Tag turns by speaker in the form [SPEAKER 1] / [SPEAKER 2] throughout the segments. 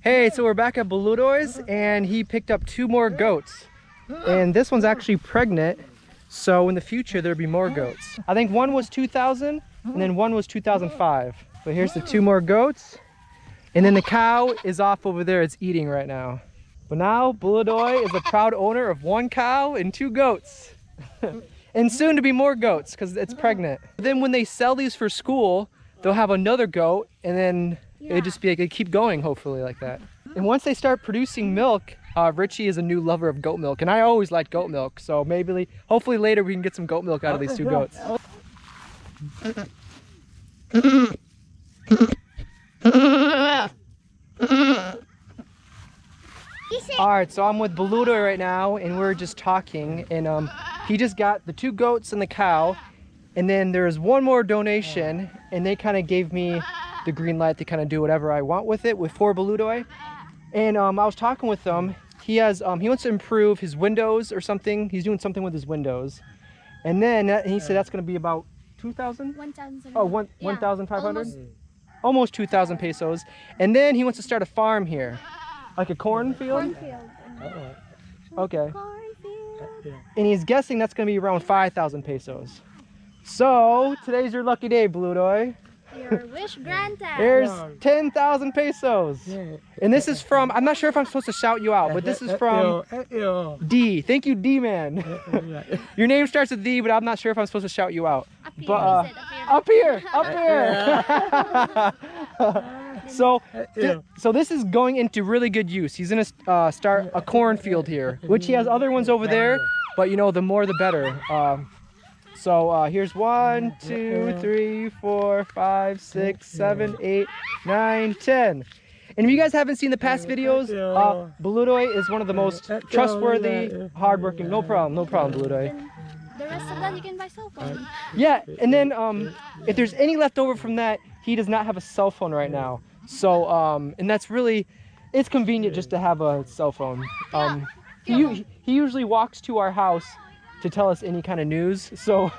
[SPEAKER 1] Hey, so we're back at Buludoy's and he picked up 2 more goats. And this one's actually pregnant, so in the future there'll be more goats. I think one was 2000 and then one was 2005. But here's the 2 more goats. And then the cow is off over there, it's eating right now. But now Buludoy is a proud owner of 1 cow and 2 goats. And soon to be more goats because it's pregnant. Then when they sell these for school, they'll have another goat and then it'd just be like, it'd keep going hopefully like that. And once they start producing milk, Richie is a new lover of goat milk, and I always liked goat milk, so maybe, hopefully later we can get some goat milk out of these 2 goats. Alright, so I'm with Buludoy right now, and we're just talking, and he just got the 2 goats and the cow, and then there's 1 more donation, and they kind of gave me the green light to kind of do whatever I want with it for Buludoy. And I was talking with him. He has he wants to improve his windows or something. He's doing something with his windows. And then he said that's going to be about 2,000? 1,500. Oh, 1,500? Almost 2,000 pesos. And then he wants to start a farm here. Like a cornfield? Cornfield. Okay. Cornfield. And he's guessing that's going to be around 5,000 pesos. So, today's your lucky day, Buludoy.
[SPEAKER 2] Your wish granted.
[SPEAKER 1] There's 10,000 pesos. And this is from, I'm not sure if I'm supposed to shout you out, but this is from D. Thank you, D man. Your name starts with D, but I'm not sure if I'm supposed to shout you out. But up here. So this is going into really good use. He's gonna start a cornfield here, which he has other ones over there, but you know, the more the better. So here's 1, 2, 3, 4, 5, 6, 7, 8, 9, 10. And if you guys haven't seen the past videos, Buludoy is one of the most trustworthy, hardworking. No problem, Buludoy.
[SPEAKER 2] The rest of that you can buy cell phone.
[SPEAKER 1] Yeah, and then if there's any left over from that, he does not have a cell phone right now. So and that's really, it's convenient just to have a cell phone. He usually walks to our house to tell us any kind of news, so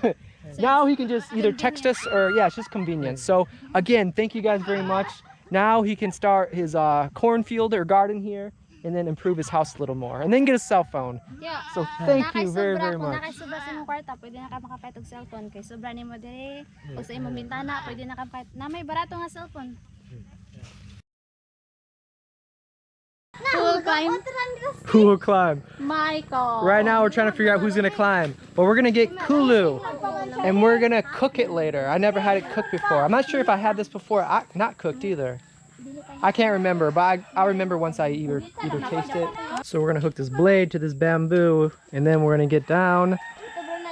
[SPEAKER 1] now he can just either text us or it's just convenient. So again, thank you guys very much. Now he can start his cornfield or garden here and then improve his house a little more and then get a cell phone. So thank you very much. Who will climb?
[SPEAKER 2] Michael.
[SPEAKER 1] Right now we're trying to figure out who's gonna climb. But we're gonna get Kulo and we're gonna cook it later. I never had it cooked before. I'm not sure if I had this before. Not cooked either. I can't remember, but I remember once I either taste it. So we're gonna hook this blade to this bamboo and then we're gonna get down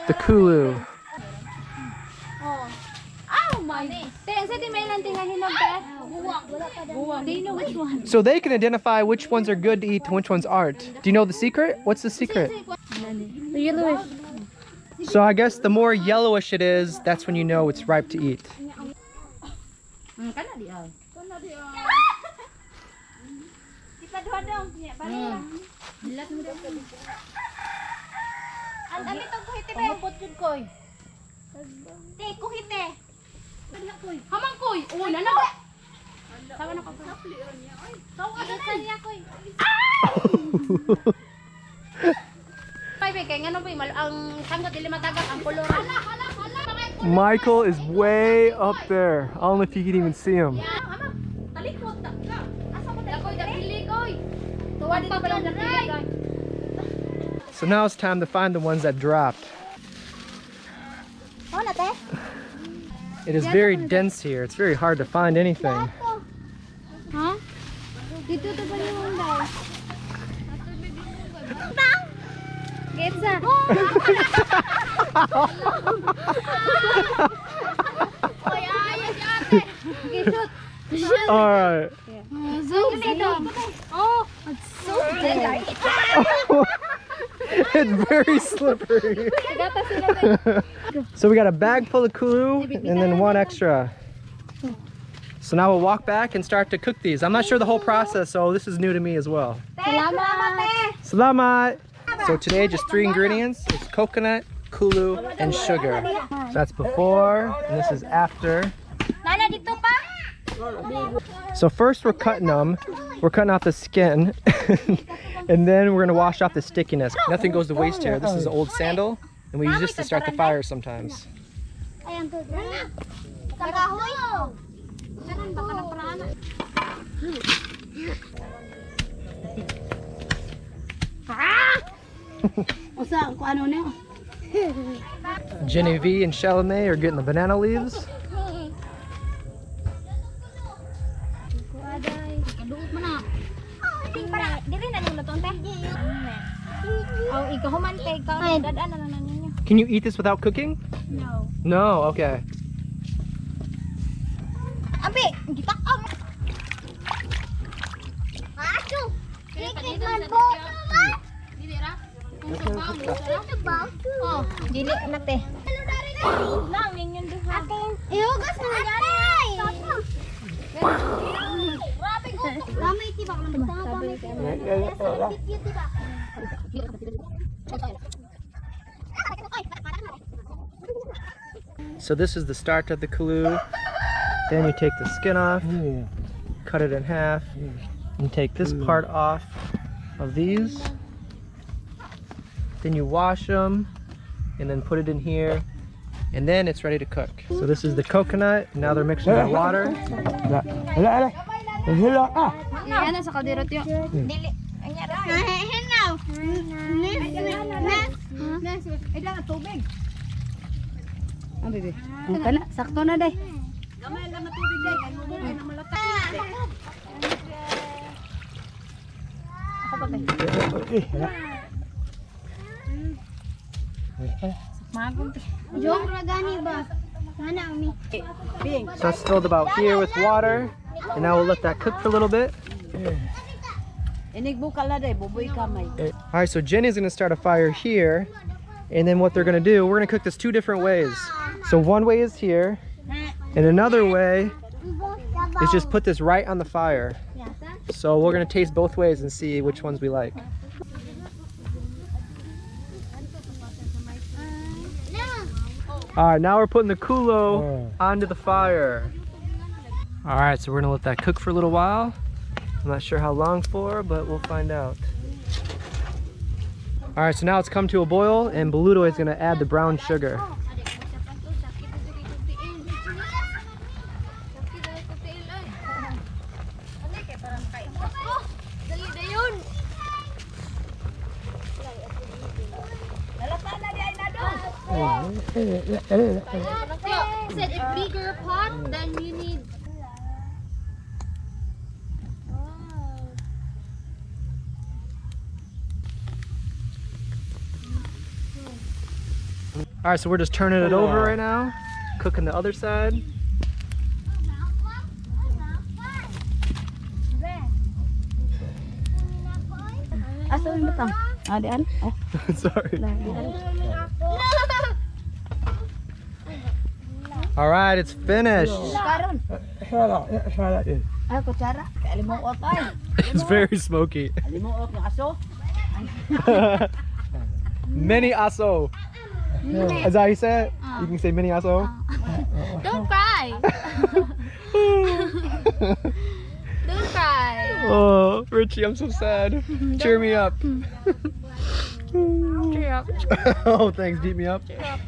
[SPEAKER 1] the Kulo. So they can identify which ones are good to eat and which ones aren't. Do you know the secret? What's the secret?
[SPEAKER 2] The yellowish.
[SPEAKER 1] So I guess the more yellowish it is, that's when you know it's ripe to eat. Michael is way up there. I don't know if you can even see him. So now it's time to find the ones that dropped. It is very dense here. It's very hard to find anything.
[SPEAKER 2] Huh?
[SPEAKER 1] All right.
[SPEAKER 2] Oh, it's so dead.
[SPEAKER 1] It's very slippery. So we got a bag full of Kulo and then 1 extra. So now we'll walk back and start to cook these. I'm not sure the whole process, so this is new to me as well. Salamat! So today just 3 ingredients. It's coconut, Kulo, and sugar. So that's before, and this is after. So first we're cutting them, we're cutting off the skin. And then we're gonna wash off the stickiness. Nothing goes to waste here. This is an old sandal, and we use this to start the fire sometimes. Genevieve and Chalamet are getting the banana leaves. Can you eat this without cooking?
[SPEAKER 2] No.
[SPEAKER 1] No, okay.
[SPEAKER 2] Oh, dili na te. Lang yun duha. Ihugas na dari. Grabe ko. Lamay tibak lang
[SPEAKER 1] So this is the start of the Kulo. Then you take the skin off, cut it in half, and take this part off of these. Then you wash them, and then put it in here, and then it's ready to cook. So this is the coconut. Now they're mixing the water.
[SPEAKER 2] Yan sa kaldero tiyo. Dili. Hinaw. Ida na tubig. Ang bibi. Ang kana sakto na day. Gamay lang na tubig day. Ay na malata. Ako pa tay. Magong. Jong ragani ba? Mana umi.
[SPEAKER 1] So it's filled about here with water, and now we'll let that cook for a little bit. Alright, so Jenny's gonna start a fire here, and then what they're gonna do, we're gonna cook this two different ways. So one way is here, and another way is just put this right on the fire. So we're gonna taste both ways and see which ones we like. Alright, now we're putting the Kulo onto the fire. Alright, so we're gonna let that cook for a little while. I'm not sure how long for, but we'll find out. Alright, so now it's come to a boil, and Boludo is gonna add the brown sugar.
[SPEAKER 2] Said a bigger pot, then you need.
[SPEAKER 1] Alright, so we're just turning it over right now, cooking the other side. Sorry. Alright, it's finished. It's very smoky. Mini aso. Is that how you say it? You can say mini aso.
[SPEAKER 2] Don't cry. Don't cry.
[SPEAKER 1] Oh, Richie, I'm so sad. Cheer me up.
[SPEAKER 2] Cheer up.
[SPEAKER 1] Oh, thanks. Beat me up.
[SPEAKER 2] Cheer up.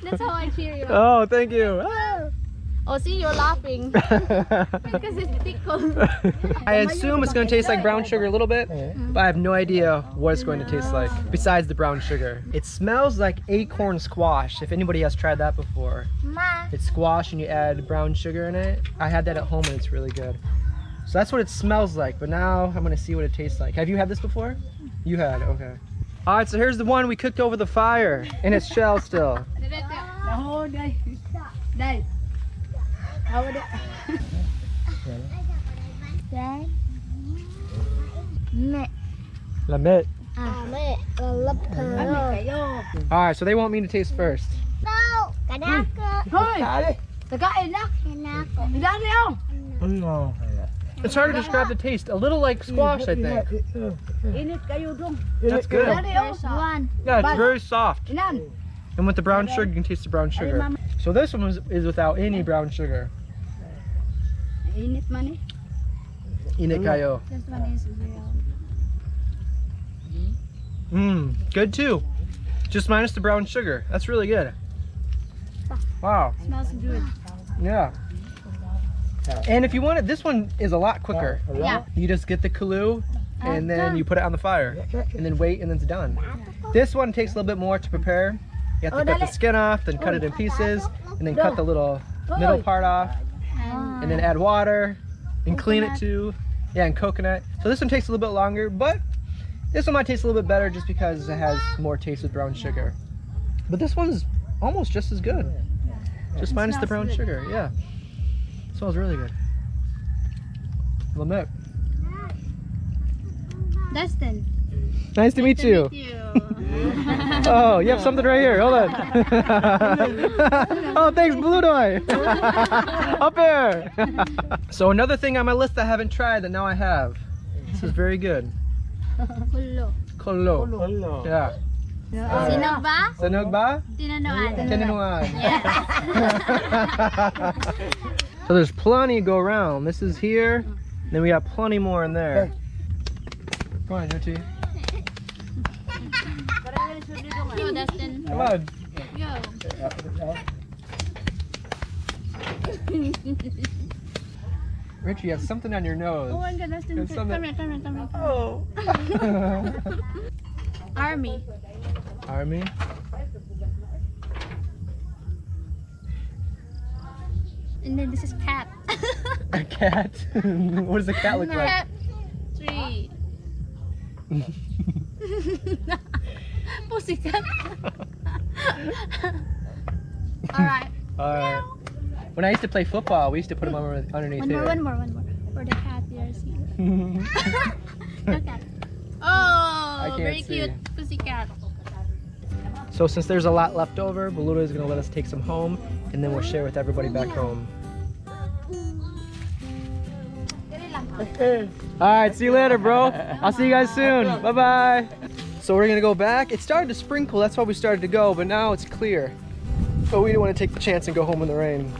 [SPEAKER 2] That's how I cheer you up.
[SPEAKER 1] Oh, thank you.
[SPEAKER 2] Oh, see, you're laughing because it's tickled.
[SPEAKER 1] I assume it's going to taste like brown sugar a little bit, but I have no idea what it's going to taste like besides the brown sugar. It smells like acorn squash, if anybody has tried that before. It's squash and you add brown sugar in it. I had that at home and it's really good. So that's what it smells like, but now I'm going to see what it tastes like. Have you had this before? You had, okay. All right, so here's the one we cooked over the fire in its shell still. Lamit. Alright, so they want me to taste first. It's hard to describe the taste. A little like squash, I think. That's good. Yeah, it's very soft. And with the brown sugar, you can taste the brown sugar. So this one is without any brown sugar. Init kayo.
[SPEAKER 2] This one is real.
[SPEAKER 1] Good too. Just minus the brown sugar. That's really good. Wow.
[SPEAKER 2] Smells good.
[SPEAKER 1] Yeah. And if you want it, this one is a lot quicker.
[SPEAKER 2] Yeah.
[SPEAKER 1] You just get the Kulo and then you put it on the fire and then wait and then it's done. This one takes a little bit more to prepare. You have to cut the skin off, then cut it in pieces, and then cut the little middle part off, and then add water and clean it too. Yeah, and coconut. So this one takes a little bit longer, but this one might taste a little bit better just because it has more taste with brown sugar. But this one's almost just as good. Just minus the brown sugar, yeah. It smells really good. Lamette.
[SPEAKER 2] Dustin.
[SPEAKER 1] Nice to meet you. Oh, you have something right here. Hold on. Oh, thanks, Blue Toy. Up here. So another thing on my list I haven't tried that now I have. This is very good.
[SPEAKER 2] Kulo.
[SPEAKER 1] Kulo. Yeah.
[SPEAKER 2] Sinog ba?
[SPEAKER 1] Sinog ba?
[SPEAKER 2] Tinanuan.
[SPEAKER 1] Tinanuan. So there's plenty to go around. This is here. Then we got plenty more in there. Come on, Yochi.
[SPEAKER 2] Go, Dustin.
[SPEAKER 1] Come on.
[SPEAKER 2] Go.
[SPEAKER 1] Richie, you have something on your nose.
[SPEAKER 2] Oh my God, Dustin.
[SPEAKER 1] There's something-
[SPEAKER 2] Come here.
[SPEAKER 1] Oh.
[SPEAKER 2] Army.
[SPEAKER 1] Army.
[SPEAKER 2] And then this is cat.
[SPEAKER 1] A cat? What does a cat look like?
[SPEAKER 2] Cat. 3. Pussycat. Alright.
[SPEAKER 1] Alright. When I used to play football, we used to put them underneath here.
[SPEAKER 2] One more. For the cat, there's here. No cat. Oh,
[SPEAKER 1] can't
[SPEAKER 2] very
[SPEAKER 1] see.
[SPEAKER 2] cute pussycat.
[SPEAKER 1] So since there's a lot left over, Baluto is going to let us take some home, and then we'll share with everybody back home. Alright, see you later, bro. I'll see you guys soon. Bye-bye. So we're going to go back. It started to sprinkle, that's why we started to go, but now it's clear. But we didn't want to take the chance and go home in the rain.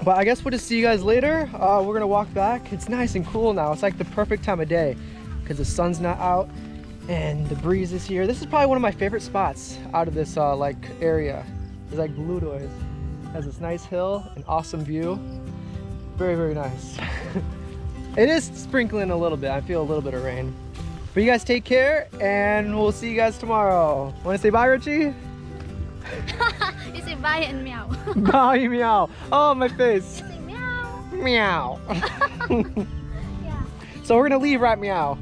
[SPEAKER 1] But I guess we'll just see you guys later. We're going to walk back. It's nice and cool now. It's like the perfect time of day because the sun's not out and the breeze is here. This is probably one of my favorite spots out of this like area. It's like Baluto is. It has this nice hill, an awesome view. Very, very nice. It is sprinkling a little bit. I feel a little bit of rain. But you guys take care and we'll see you guys tomorrow. Want to say bye, Richie?
[SPEAKER 2] You say bye and meow.
[SPEAKER 1] Bye, meow. Oh, my face.
[SPEAKER 2] Say meow.
[SPEAKER 1] Meow.
[SPEAKER 2] Yeah.
[SPEAKER 1] So we're gonna leave right meow.